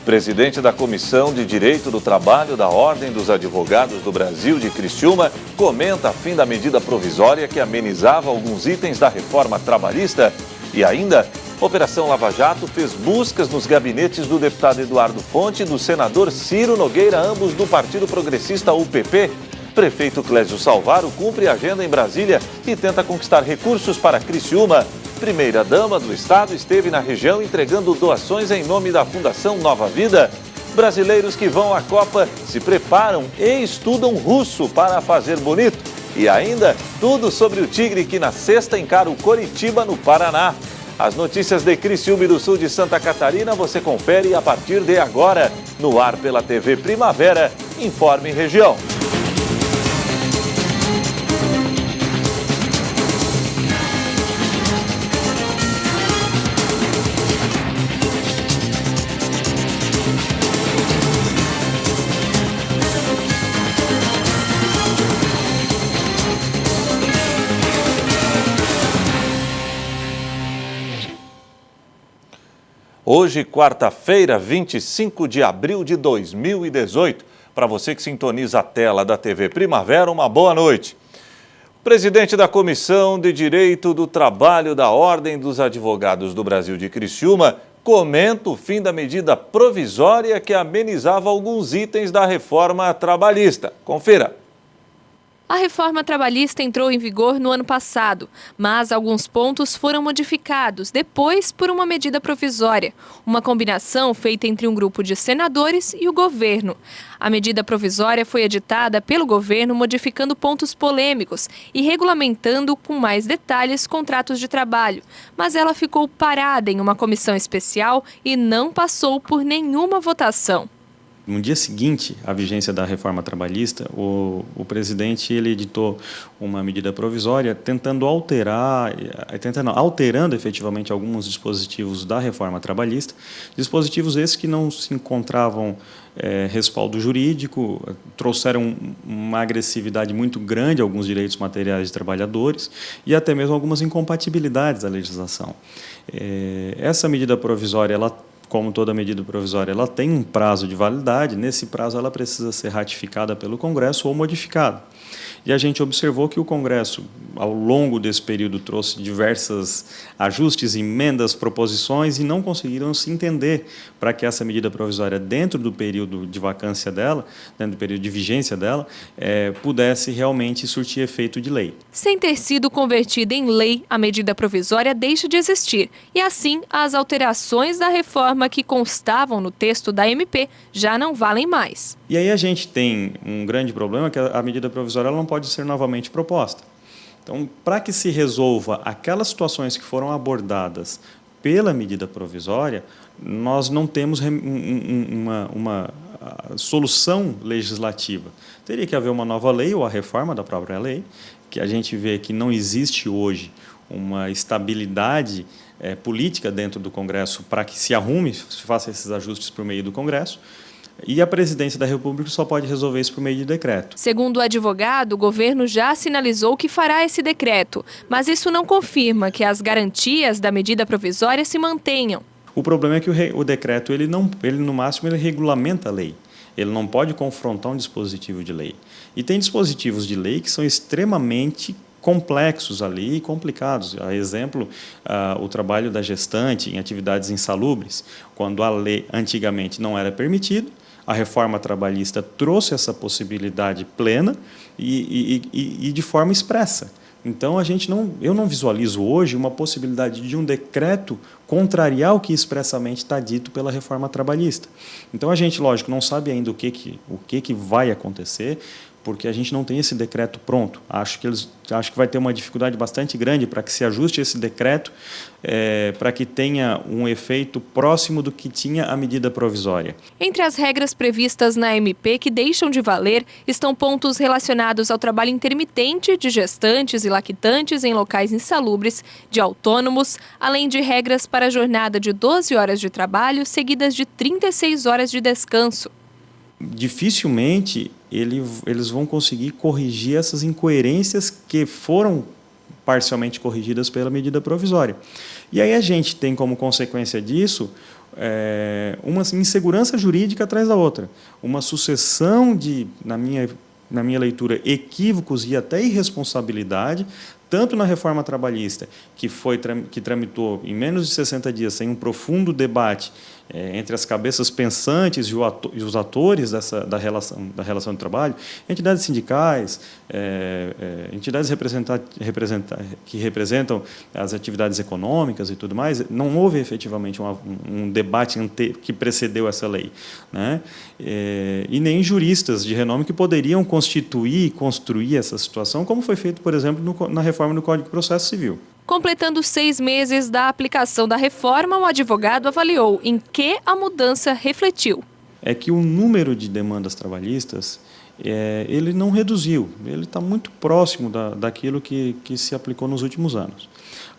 Presidente da Comissão de Direito do Trabalho da Ordem dos Advogados do Brasil de Criciúma comenta a fim da medida provisória que amenizava alguns itens da reforma trabalhista. E ainda, Operação Lava Jato fez buscas nos gabinetes do deputado Eduardo Fonte e do senador Ciro Nogueira, ambos do Partido Progressista UPP. Prefeito Clésio Salvaro cumpre agenda em Brasília e tenta conquistar recursos para Criciúma. Primeira-dama do estado esteve na região entregando doações em nome da Fundação Nova Vida. Brasileiros que vão à Copa se preparam e estudam russo para fazer bonito. E ainda, tudo sobre o Tigre que na sexta encara o Coritiba no Paraná. As notícias de Criciúma e do sul de Santa Catarina você confere a partir de agora. No ar pela TV Primavera, Informe Região. Hoje, quarta-feira, 25 de abril de 2018. Para você que sintoniza a tela da TV Primavera, uma boa noite. O presidente da Comissão de Direito do Trabalho da Ordem dos Advogados do Brasil de Criciúma comenta o fim da medida provisória que amenizava alguns itens da reforma trabalhista. Confira. A reforma trabalhista entrou em vigor no ano passado, mas alguns pontos foram modificados depois por uma medida provisória, uma combinação feita entre um grupo de senadores e o governo. A medida provisória foi editada pelo governo modificando pontos polêmicos e regulamentando com mais detalhes contratos de trabalho, mas ela ficou parada em uma comissão especial e não passou por nenhuma votação. No dia seguinte à vigência da reforma trabalhista, o presidente ele editou uma medida provisória alterando efetivamente alguns dispositivos da reforma trabalhista, dispositivos esses que não se encontravam respaldo jurídico, trouxeram uma agressividade muito grande a alguns direitos materiais de trabalhadores e até mesmo algumas incompatibilidades da legislação. Essa medida provisória, como toda medida provisória, ela tem um prazo de validade. Nesse prazo, ela precisa ser ratificada pelo Congresso ou modificada. E a gente observou que o Congresso, ao longo desse período, trouxe diversos ajustes, emendas, proposições e não conseguiram se entender para que essa medida provisória, dentro do período de vacância dela, dentro do período de vigência dela, pudesse realmente surtir efeito de lei. Sem ter sido convertida em lei, a medida provisória deixa de existir. E assim, as alterações da reforma que constavam no texto da MP já não valem mais. E aí a gente tem um grande problema, que a medida provisória ela não pode ser novamente proposta. Então, para que se resolva aquelas situações que foram abordadas pela medida provisória, nós não temos uma solução legislativa. Teria que haver uma nova lei ou a reforma da própria lei, que a gente vê que não existe hoje uma estabilidade política dentro do Congresso para que se arrume, se faça esses ajustes por meio do Congresso. E a presidência da República só pode resolver isso por meio de decreto. Segundo o advogado, o governo já sinalizou que fará esse decreto, mas isso não confirma que as garantias da medida provisória se mantenham. O problema é que o decreto, ele no máximo, ele regulamenta a lei. Ele não pode confrontar um dispositivo de lei. E tem dispositivos de lei que são extremamente complexos ali e complicados. A exemplo, o trabalho da gestante em atividades insalubres, quando a lei antigamente não era permitido, a reforma trabalhista trouxe essa possibilidade plena e de forma expressa. Então, eu não visualizo hoje uma possibilidade de um decreto contrariar o que expressamente está dito pela reforma trabalhista. Então, a gente, lógico, não sabe ainda o que vai acontecer, porque a gente não tem esse decreto pronto. Acho que vai ter uma dificuldade bastante grande para que se ajuste esse decreto, para que tenha um efeito próximo do que tinha a medida provisória. Entre as regras previstas na MP que deixam de valer estão pontos relacionados ao trabalho intermitente de gestantes e lactantes em locais insalubres, de autônomos, além de regras para a jornada de 12 horas de trabalho seguidas de 36 horas de descanso. Dificilmente eles vão conseguir corrigir essas incoerências que foram parcialmente corrigidas pela medida provisória. E aí a gente tem como consequência disso uma insegurança jurídica atrás da outra, uma sucessão de, na minha leitura, equívocos e até irresponsabilidade, tanto na reforma trabalhista, que tramitou em menos de 60 dias, sem um profundo debate entre as cabeças pensantes e os atores da relação de trabalho, entidades sindicais, entidades que representam as atividades econômicas e tudo mais. Não houve efetivamente um debate que precedeu essa lei, né? E nem juristas de renome que poderiam construir essa situação, como foi feito, por exemplo, na reforma do Código de Processo Civil. Completando 6 meses da aplicação da reforma, o advogado avaliou em que a mudança refletiu. É que o número de demandas trabalhistas ele não reduziu, ele está muito próximo daquilo que se aplicou nos últimos anos.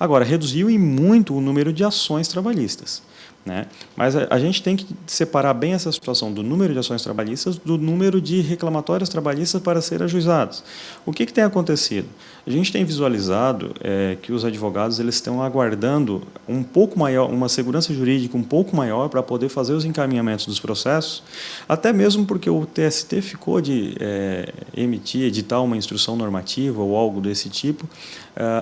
Agora, reduziu em muito o número de ações trabalhistas, né? Mas a gente tem que separar bem essa situação do número de ações trabalhistas do número de reclamatórios trabalhistas para serem ajuizados. O que tem acontecido? A gente tem visualizado que os advogados eles estão aguardando um pouco maior, uma segurança jurídica um pouco maior para poder fazer os encaminhamentos dos processos, até mesmo porque o TST ficou de editar uma instrução normativa ou algo desse tipo,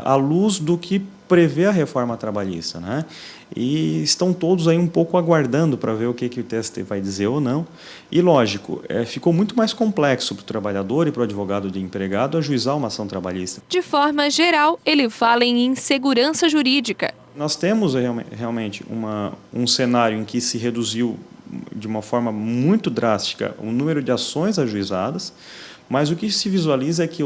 à luz do que prevê a reforma trabalhista, né? E estão todos aí um pouco aguardando para ver o que o TST vai dizer ou não. E, lógico, ficou muito mais complexo para o trabalhador e para o advogado de empregado ajuizar uma ação trabalhista. De forma geral, ele fala em insegurança jurídica. Nós temos realmente um cenário em que se reduziu de uma forma muito drástica o número de ações ajuizadas, mas o que se visualiza é que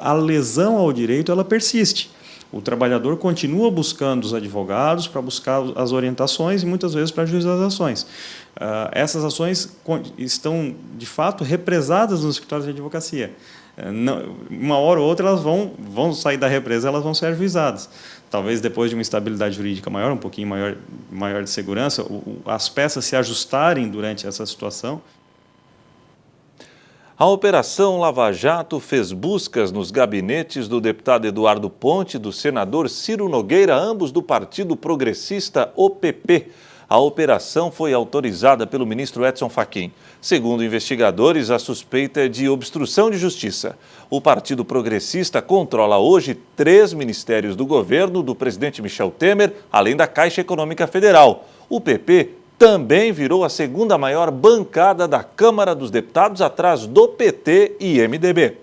a lesão ao direito ela persiste. O trabalhador continua buscando os advogados para buscar as orientações e, muitas vezes, para ajuizar as ações. Essas ações estão, de fato, represadas nos escritórios de advocacia. Uma hora ou outra, elas vão sair da represa, elas vão ser ajuizadas. Talvez, depois de uma estabilidade jurídica maior, um pouquinho maior de segurança, as peças se ajustarem durante essa situação. A Operação Lava Jato fez buscas nos gabinetes do deputado Eduardo Ponte e do senador Ciro Nogueira, ambos do Partido Progressista, OPP. A operação foi autorizada pelo ministro Edson Fachin. Segundo investigadores, a suspeita é de obstrução de justiça. O Partido Progressista controla hoje 3 ministérios do governo do presidente Michel Temer, além da Caixa Econômica Federal. O PP também virou a 2ª maior bancada da Câmara dos Deputados, atrás do PT e MDB.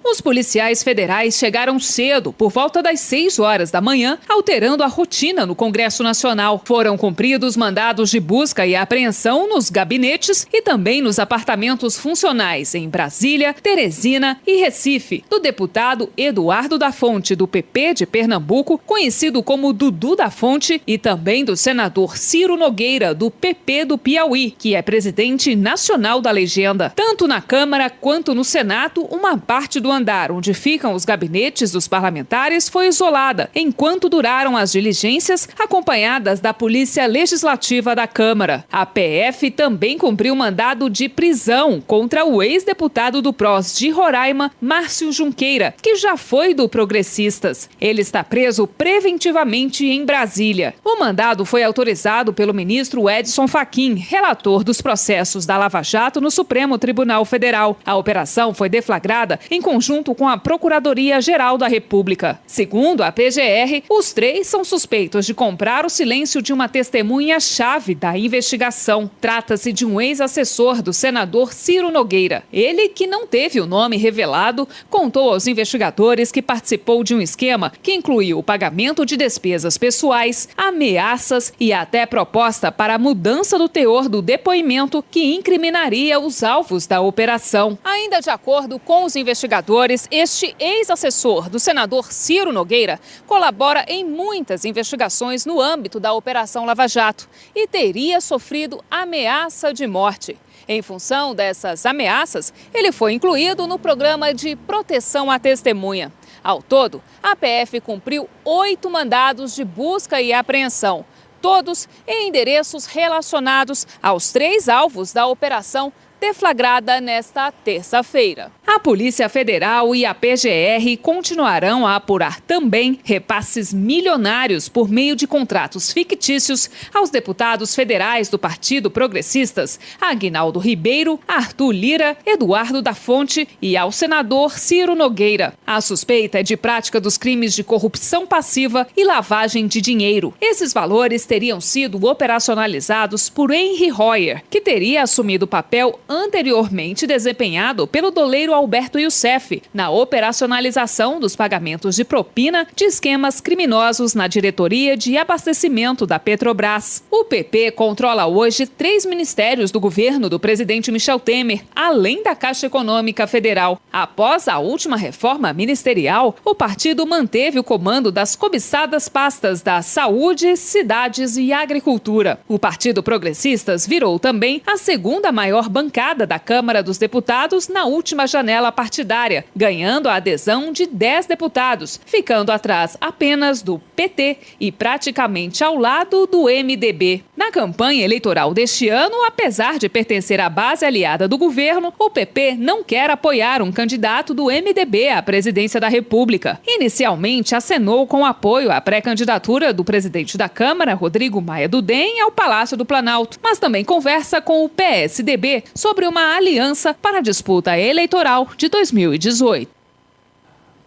Os policiais federais chegaram cedo, por volta das 6 horas da manhã, alterando a rotina no Congresso Nacional. Foram cumpridos mandados de busca e apreensão nos gabinetes e também nos apartamentos funcionais em Brasília, Teresina e Recife, do deputado Eduardo da Fonte, do PP de Pernambuco, conhecido como Dudu da Fonte, e também do senador Ciro Nogueira, do PP do Piauí, que é presidente nacional da legenda. Tanto na Câmara quanto no Senado, uma parte do andar onde ficam os gabinetes dos parlamentares foi isolada, enquanto duraram as diligências, acompanhadas da Polícia Legislativa da Câmara. A PF também cumpriu mandado de prisão contra o ex-deputado do PROS de Roraima, Márcio Junqueira, que já foi do Progressistas. Ele está preso preventivamente em Brasília. O mandado foi autorizado pelo ministro Edson Fachin, relator dos processos da Lava Jato no Supremo Tribunal Federal. A operação foi deflagrada em conjunto com a Procuradoria-Geral da República. Segundo a PGR, os 3 são suspeitos de comprar o silêncio de uma testemunha-chave da investigação. Trata-se de um ex-assessor do senador Ciro Nogueira. Ele, que não teve o nome revelado, contou aos investigadores que participou de um esquema que incluiu o pagamento de despesas pessoais, ameaças e até proposta para a mudança do teor do depoimento que incriminaria os alvos da operação. Ainda de acordo com os investigadores, este ex-assessor do senador Ciro Nogueira colabora em muitas investigações no âmbito da Operação Lava Jato e teria sofrido ameaça de morte. Em função dessas ameaças, ele foi incluído no programa de proteção à testemunha. Ao todo, a PF cumpriu 8 mandados de busca e apreensão, todos em endereços relacionados aos 3 alvos da operação deflagrada nesta terça-feira. A Polícia Federal e a PGR continuarão a apurar também repasses milionários por meio de contratos fictícios aos deputados federais do Partido Progressistas, Aguinaldo Ribeiro, Arthur Lira, Eduardo da Fonte e ao senador Ciro Nogueira. A suspeita é de prática dos crimes de corrupção passiva e lavagem de dinheiro. Esses valores teriam sido operacionalizados por Henry Royer, que teria assumido o papel anteriormente desempenhado pelo doleiro Alberto Youssef na operacionalização dos pagamentos de propina de esquemas criminosos na diretoria de abastecimento da Petrobras. O PP controla hoje 3 ministérios do governo do presidente Michel Temer, além da Caixa Econômica Federal. Após a última reforma ministerial, o partido manteve o comando das cobiçadas pastas da Saúde, Cidades e Agricultura. O Partido Progressistas virou também a segunda maior bancada da Câmara dos Deputados na última janela partidária, ganhando a adesão de 10 deputados, ficando atrás apenas do PT e praticamente ao lado do MDB. Na campanha eleitoral deste ano, apesar de pertencer à base aliada do governo, o PP não quer apoiar um candidato do MDB à presidência da República. Inicialmente, acenou com apoio à pré-candidatura do presidente da Câmara, Rodrigo Maia do DEM, ao Palácio do Planalto, mas também conversa com o PSDB sobre uma aliança para a disputa eleitoral de 2018.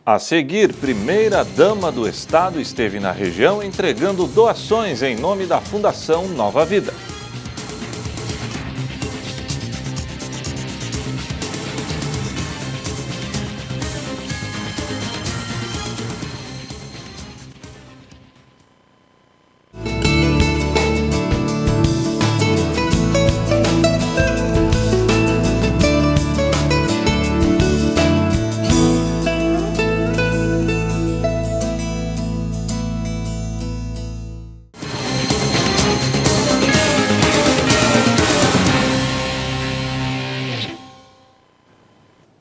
A seguir, primeira-dama do Estado esteve na região entregando doações em nome da Fundação Nova Vida.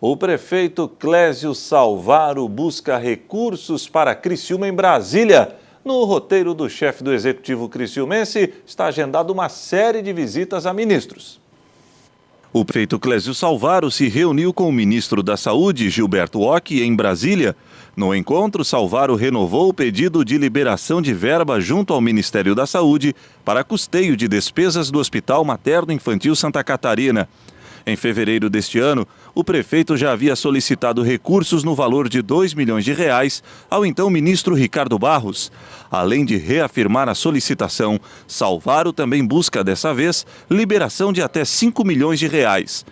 O prefeito Clésio Salvaro busca recursos para Criciúma em Brasília. No roteiro do chefe do Executivo criciumense está agendada uma série de visitas a ministros. O prefeito Clésio Salvaro se reuniu com o ministro da Saúde, Gilberto Ock, em Brasília. No encontro, Salvaro renovou o pedido de liberação de verba junto ao Ministério da Saúde para custeio de despesas do Hospital Materno Infantil Santa Catarina. Em fevereiro deste ano, o prefeito já havia solicitado recursos no valor de R$2 milhões ao então ministro Ricardo Barros. Além de reafirmar a solicitação, Salvaro também busca, dessa vez, liberação de até R$5 milhões.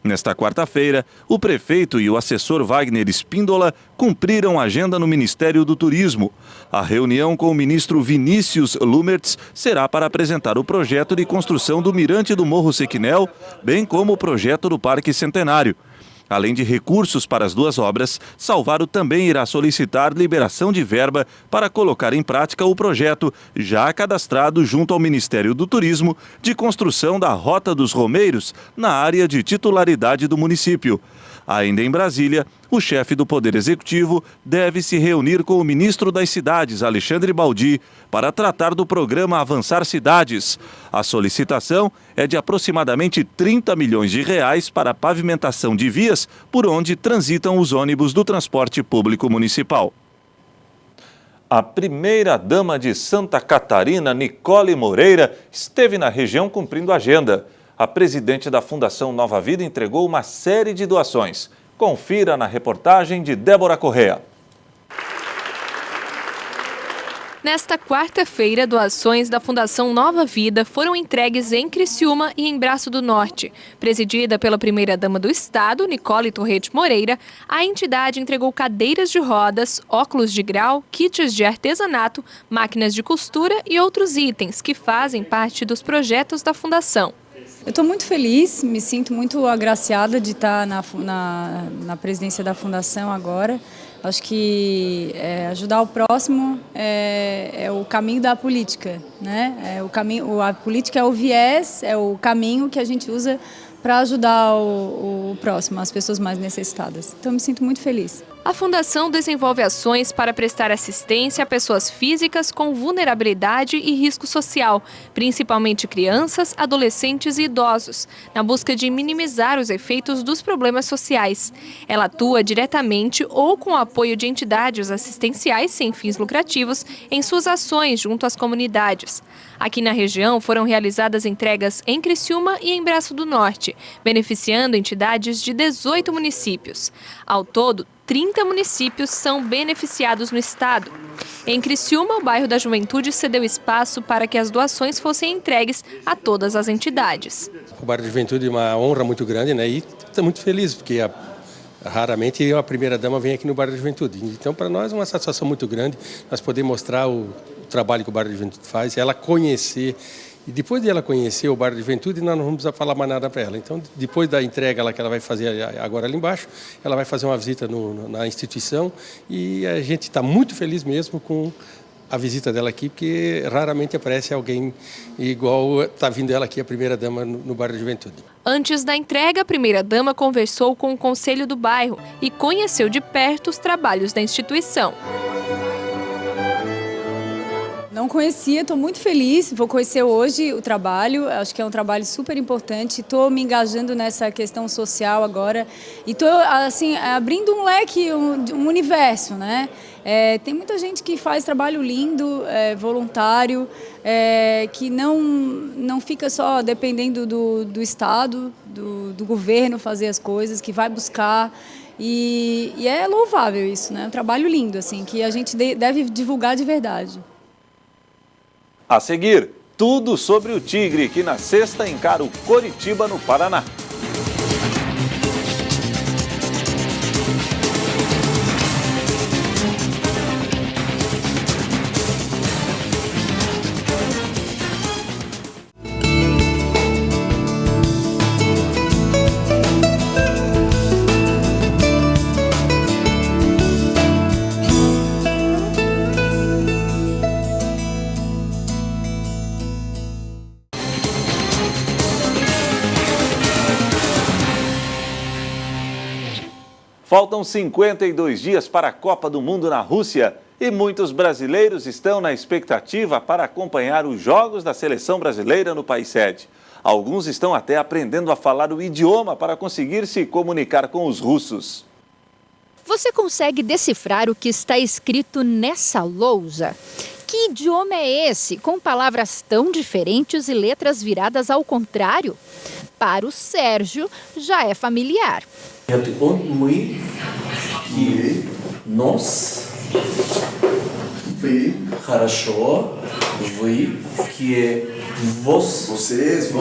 Nesta quarta-feira, o prefeito e o assessor Wagner Espíndola cumpriram a agenda no Ministério do Turismo. A reunião com o ministro Vinícius Lumertz será para apresentar o projeto de construção do Mirante do Morro Sequinel, bem como o projeto do Parque Centenário. Além de recursos para as duas obras, Salvaro também irá solicitar liberação de verba para colocar em prática o projeto, já cadastrado junto ao Ministério do Turismo, de construção da Rota dos Romeiros, na área de titularidade do município. Ainda em Brasília, o chefe do Poder Executivo deve se reunir com o ministro das Cidades, Alexandre Baldi, para tratar do programa Avançar Cidades. A solicitação é de aproximadamente R$30 milhões para a pavimentação de vias por onde transitam os ônibus do transporte público municipal. A primeira-dama de Santa Catarina, Nicole Moreira, esteve na região cumprindo a agenda. A presidente da Fundação Nova Vida entregou uma série de doações. Confira na reportagem de Débora Correa. Nesta quarta-feira, doações da Fundação Nova Vida foram entregues em Criciúma e em Braço do Norte. Presidida pela primeira-dama do Estado, Nicole Torrete Moreira, a entidade entregou cadeiras de rodas, óculos de grau, kits de artesanato, máquinas de costura e outros itens que fazem parte dos projetos da Fundação. Eu estou muito feliz, me sinto muito agraciada de estar na presidência da Fundação agora. Acho que ajudar o próximo é o caminho da política, né? A política é o viés, é o caminho que a gente usa para ajudar o próximo, as pessoas mais necessitadas. Então, me sinto muito feliz. A Fundação desenvolve ações para prestar assistência a pessoas físicas com vulnerabilidade e risco social, principalmente crianças, adolescentes e idosos, na busca de minimizar os efeitos dos problemas sociais. Ela atua diretamente ou com o apoio de entidades assistenciais sem fins lucrativos em suas ações junto às comunidades. Aqui na região foram realizadas entregas em Criciúma e em Braço do Norte, beneficiando entidades de 18 municípios. Ao todo, 30 municípios são beneficiados no estado. Em Criciúma, o bairro da Juventude cedeu espaço para que as doações fossem entregues a todas as entidades. O bairro da Juventude é uma honra muito grande, né? E estou muito feliz, porque raramente a primeira-dama vem aqui no bairro da Juventude. Então, para nós é uma satisfação muito grande nós poder mostrar o trabalho que o bairro da Juventude faz, ela conhecer. E depois de ela conhecer o bairro da Juventude, nós não vamos precisar falar mais nada para ela. Então, depois da entrega que ela vai fazer agora ali embaixo, ela vai fazer uma visita na instituição e a gente está muito feliz mesmo com a visita dela aqui, porque raramente aparece alguém igual está vindo ela aqui, a primeira-dama, no bairro da Juventude. Antes da entrega, a primeira-dama conversou com o conselho do bairro e conheceu de perto os trabalhos da instituição. Não conhecia, estou muito feliz, vou conhecer hoje o trabalho, acho que é um trabalho super importante, estou me engajando nessa questão social agora e estou assim, abrindo um leque, um universo, né? Tem muita gente que faz trabalho lindo, voluntário, que não fica só dependendo do Estado, do governo fazer as coisas, que vai buscar. E é louvável isso, né? Um trabalho lindo, assim, que a gente deve divulgar de verdade. A seguir, tudo sobre o Tigre, que na sexta encara o Coritiba, no Paraná. Faltam 52 dias para a Copa do Mundo na Rússia e muitos brasileiros estão na expectativa para acompanhar os jogos da seleção brasileira no país sede. Alguns estão até aprendendo a falar o idioma para conseguir se comunicar com os russos. Você consegue decifrar o que está escrito nessa lousa? Que idioma é esse, com palavras tão diferentes e letras viradas ao contrário? Para o Sérgio, já é familiar. Nós, хорошо, вы, que é vocês.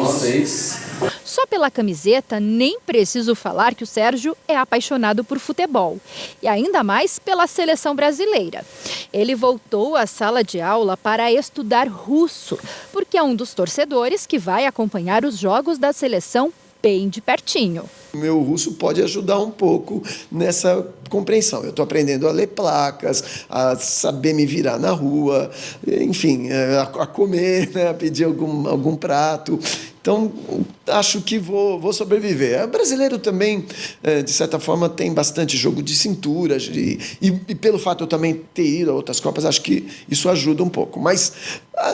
Só pela camiseta, nem preciso falar que o Sérgio é apaixonado por futebol. E ainda mais pela seleção brasileira. Ele voltou à sala de aula para estudar russo, porque é um dos torcedores que vai acompanhar os jogos da seleção bem de pertinho. O meu russo pode ajudar um pouco nessa compreensão. Eu estou aprendendo a ler placas, a saber me virar na rua, enfim, a comer, né, a pedir algum prato. Então, acho que vou sobreviver. O brasileiro também, de certa forma, tem bastante jogo de cintura. E pelo fato de eu também ter ido a outras Copas, acho que isso ajuda um pouco. Mas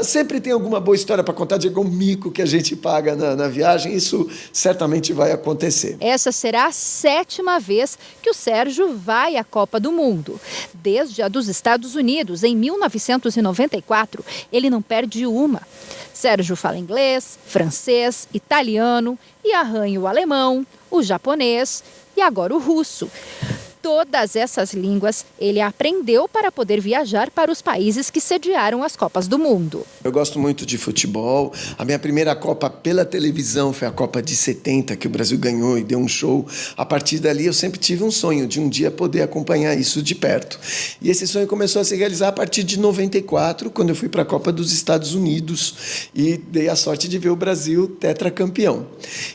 sempre tem alguma boa história para contar de algum mico que a gente paga na viagem. Isso certamente vai acontecer. Essa será a 7ª vez que o Sérgio vai à Copa do Mundo. Desde a dos Estados Unidos, em 1994, ele não perde uma. Sérgio fala inglês, francês, italiano e arranha o alemão, o japonês e agora o russo. Todas essas línguas ele aprendeu para poder viajar para os países que sediaram as Copas do Mundo. Eu gosto muito de futebol. A minha primeira Copa pela televisão foi a Copa de 70, que o Brasil ganhou e deu um show. A partir dali eu sempre tive um sonho de um dia poder acompanhar isso de perto. E esse sonho começou a se realizar a partir de 94, quando eu fui para a Copa dos Estados Unidos e dei a sorte de ver o Brasil tetracampeão.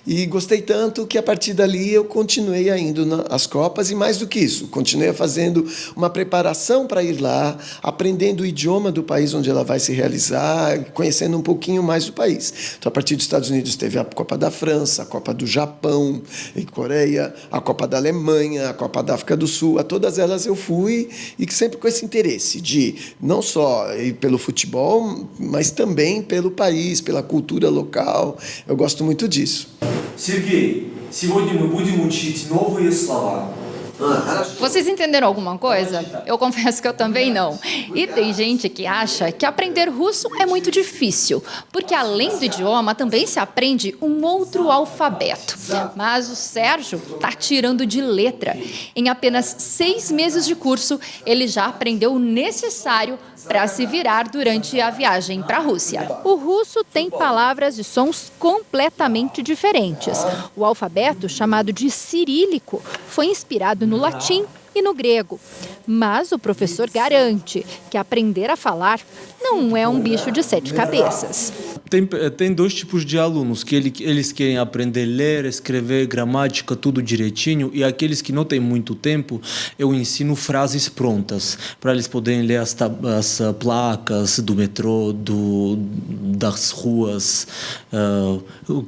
E gostei tanto que a partir dali eu continuei indo às Copas e mais do que isso. Continuei fazendo uma preparação para ir lá, aprendendo o idioma do país onde ela vai se realizar, conhecendo um pouquinho mais do país. Então, a partir dos Estados Unidos, teve a Copa da França, a Copa do Japão e Coreia, a Copa da Alemanha, a Copa da África do Sul. A todas elas eu fui, e sempre com esse interesse de não só ir pelo futebol, mas também pelo país, pela cultura local. Eu gosto muito disso. Сергей, сегодня мы будем учить новые слова. Vocês entenderam alguma coisa? Eu confesso que eu também não. E tem gente que acha que aprender russo é muito difícil, porque além do idioma também se aprende um outro alfabeto. Mas o Sérgio está tirando de letra. Em apenas 6 meses de curso, ele já aprendeu o necessário para se virar durante a viagem para a Rússia. O russo tem palavras e sons completamente diferentes. O alfabeto, chamado de cirílico, foi inspirado no latim e no grego. Mas o professor garante que aprender a falar não é um bicho de 7 cabeças. Tem 2 tipos de alunos, que eles querem aprender a ler, escrever, gramática, tudo direitinho, e aqueles que não têm muito tempo, eu ensino frases prontas, para eles poderem ler as placas do metrô, das ruas,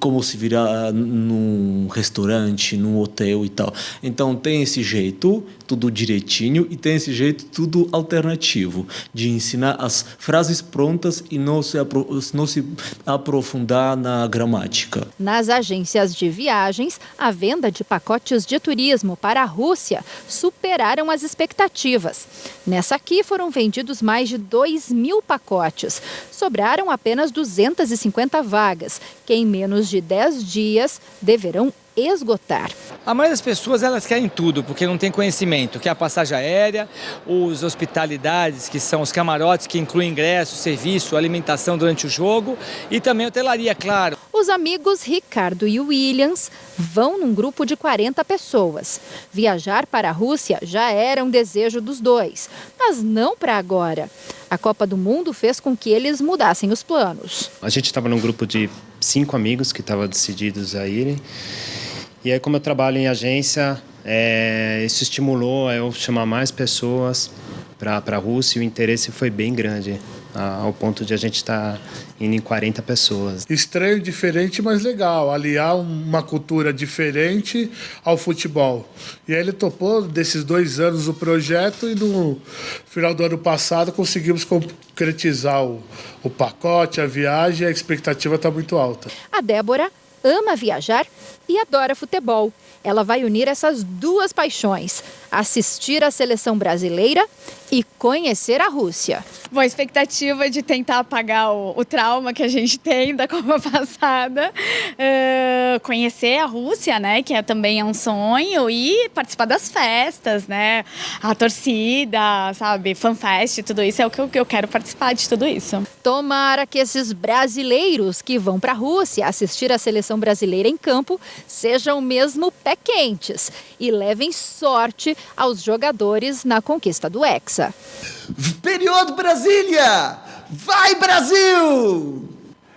como se virar num restaurante, num hotel e tal. Então tem esse jeito, tudo direitinho, e tem esse jeito tudo alternativo, de ensinar as frases prontas e não se aprofundar na gramática. Nas agências de viagens, a venda de pacotes de turismo para a Rússia superaram as expectativas. Nessa aqui foram vendidos mais de 2.000 pacotes. Sobraram apenas 250 vagas, que em menos de 10 dias deverão esgotar. A maioria das pessoas, elas querem tudo, porque não tem conhecimento. Quer a passagem aérea, os hospitalidades, que são os camarotes, que incluem ingresso, serviço, alimentação durante o jogo, e também hotelaria, claro. Os amigos Ricardo e Williams vão num grupo de 40 pessoas. Viajar para a Rússia já era um desejo dos dois, mas não para agora. A Copa do Mundo fez com que eles mudassem os planos. A gente estava num grupo de 5 amigos que estavam decididos a irem. E aí, como eu trabalho em agência, isso estimulou a eu chamar mais pessoas para a Rússia, e o interesse foi bem grande, ao ponto de a gente estar indo em 40 pessoas. Estranho, diferente, mas legal, aliar uma cultura diferente ao futebol. E aí ele topou desses 2 anos o projeto, e no final do ano passado conseguimos concretizar o pacote, a viagem, a expectativa está muito alta. A Débora ama viajar e adora futebol. Ela vai unir essas 2 paixões: assistir à seleção brasileira e conhecer a Rússia. Bom, a expectativa de tentar apagar o trauma que a gente tem da Copa passada, conhecer a Rússia, né, que também é um sonho, e participar das festas, né, a torcida, sabe, fanfest, tudo isso é o que eu quero participar de tudo isso. Tomara que esses brasileiros que vão para a Rússia assistir a seleção brasileira em campo sejam mesmo pé quentes e levem sorte aos jogadores na conquista do Hexa. Período Brasília! Vai, Brasil!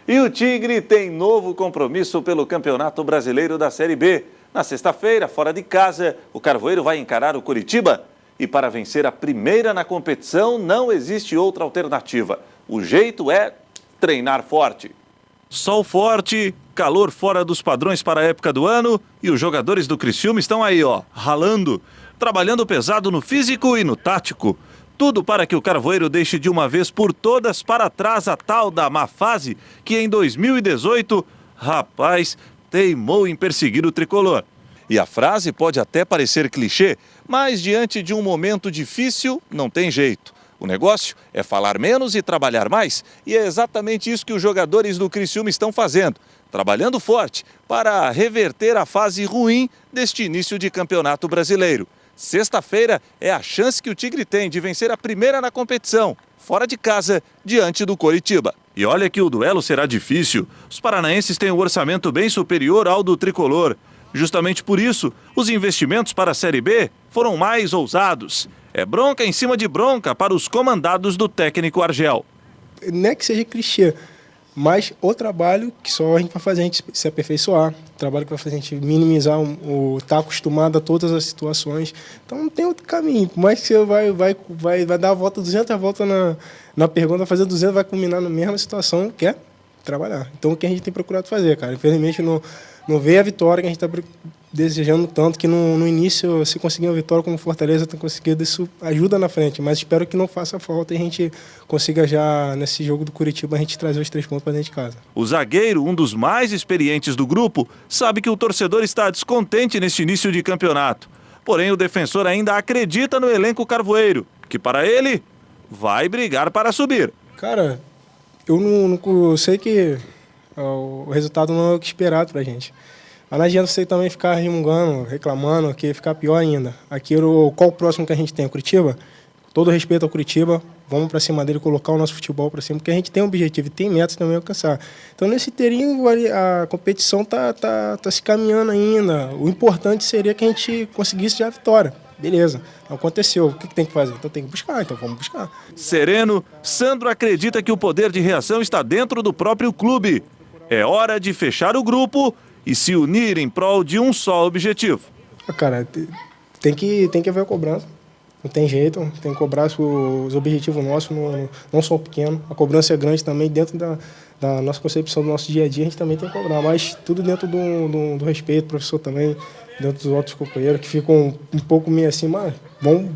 E o Tigre tem novo compromisso pelo Campeonato Brasileiro da Série B. Na sexta-feira, fora de casa, o Carvoeiro vai encarar o Coritiba. E para vencer a primeira na competição, não existe outra alternativa. O jeito é treinar forte. Sol forte, calor fora dos padrões para a época do ano, e os jogadores do Criciúma estão aí, ralando, trabalhando pesado no físico e no tático. Tudo para que o Carvoeiro deixe de uma vez por todas para trás a tal da má fase que em 2018, teimou em perseguir o tricolor. E a frase pode até parecer clichê, mas diante de um momento difícil, não tem jeito. O negócio é falar menos e trabalhar mais, e é exatamente isso que os jogadores do Criciúma estão fazendo, trabalhando forte para reverter a fase ruim deste início de campeonato brasileiro. Sexta-feira é a chance que o Tigre tem de vencer a primeira na competição, fora de casa, diante do Coritiba. E olha que o duelo será difícil. Os paranaenses têm um orçamento bem superior ao do tricolor. Justamente por isso, os investimentos para a Série B foram mais ousados. É bronca em cima de bronca para os comandados do técnico Argel. Não é que seja clichê, mas o trabalho que só a gente vai fazer a gente se aperfeiçoar, o trabalho que vai fazer a gente minimizar, estar acostumado a todas as situações. Então não tem outro caminho, por mais que você vai dar a volta, 200 voltas na pergunta, fazer 200, vai culminar na mesma situação, que é trabalhar. Então o que a gente tem procurado fazer, cara, infelizmente não veio a vitória que a gente está desejando tanto, que no início, se conseguir uma vitória como Fortaleza tem conseguido, isso ajuda na frente, mas espero que não faça falta e a gente consiga já, nesse jogo do Curitiba, a gente trazer os 3 pontos para dentro de casa. O zagueiro, um dos mais experientes do grupo, sabe que o torcedor está descontente neste início de campeonato. Porém, o defensor ainda acredita no elenco carvoeiro, que para ele vai brigar para subir. Cara, eu não sei que o resultado não é o que esperado para a gente. Mas não adianta você também ficar resmungando, reclamando, que ficar pior ainda. Aqui, qual o próximo que a gente tem? Curitiba? Todo respeito ao Curitiba, vamos para cima dele, colocar o nosso futebol para cima, porque a gente tem um objetivo e tem metas também a alcançar. Então, nesse inteirinho, a competição tá se caminhando ainda. O importante seria que a gente conseguisse já a vitória. Beleza, não aconteceu. O que tem que fazer? Então tem que buscar, então vamos buscar. Sereno, Sandro acredita que o poder de reação está dentro do próprio clube. É hora de fechar o grupo e se unir em prol de um só objetivo. Cara, tem que haver cobrança. Não tem jeito, tem que cobrar os objetivos nossos, não são pequenos. A cobrança é grande também, dentro da nossa concepção do nosso dia a dia, a gente também tem que cobrar. Mas tudo dentro do respeito, professor também, dentro dos outros companheiros, que ficam um pouco meio assim, mas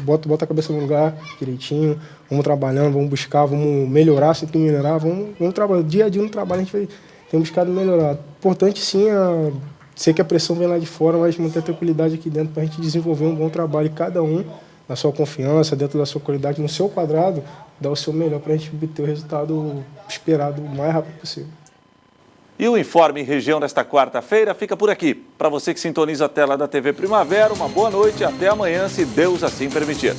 bota a cabeça no lugar direitinho, vamos trabalhando, vamos buscar, vamos melhorar, se tem que melhorar, vamos trabalhar. Dia a dia no trabalho a gente tem buscado melhorar. Importante sim, sei que a pressão vem lá de fora, mas manter a tranquilidade aqui dentro para a gente desenvolver um bom trabalho, cada um na sua confiança, dentro da sua qualidade, no seu quadrado, dar o seu melhor para a gente obter o resultado esperado o mais rápido possível. E o Informe Região desta quarta-feira fica por aqui. Para você que sintoniza a tela da TV Primavera, uma boa noite e até amanhã, se Deus assim permitir.